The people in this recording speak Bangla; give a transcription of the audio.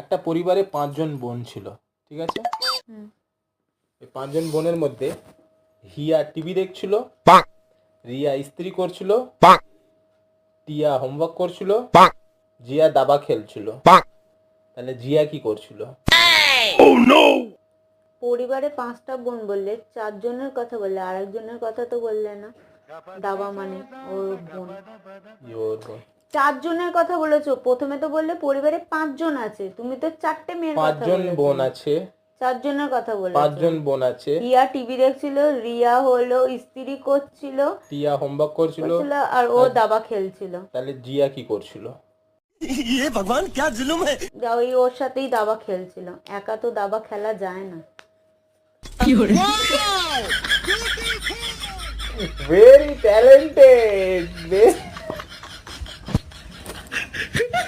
একটা পরিবারে 5জন বোন ছিল, ঠিক আছে? এই 5জন বোনের মধ্যে হিয়া টিভি দেখছিল, রিয়া ইস্ত্রি করছিল, টিয়া হোমওয়ার্ক করছিল, জিয়া দাবা খেলছিল। তাহলে জিয়া কি করছিল? পরিবারে 5টা বোন বললে, 4 জনের কথা বললে, আর একজনের কথা তো বললে না। দাবা মানে ওর বোন। ওর বোন। 4 জনের কথা বলেছো। প্রথমে তো বললে পরিবারে 5 জন আছে, তুমি তো 4টে মেয়ের কথা 5জন বলেছো। বোন আছে। 4 জনের কথা বলেছো। 5জন বোন আছে। হিয়া টিভি দেখছিল, রিয়া হলো ইস্ত্রি করছিল, টিয়া হোমওয়ার্ক করছিল, আর ও দাবা খেলছিল। তাহলে জিয়া কি করছিল? ये भगवान क्या जुल्म है। ওই ওর সাথেই দাবা খেলছিল, একা তো দাবা খেলা যায় না। Very talented.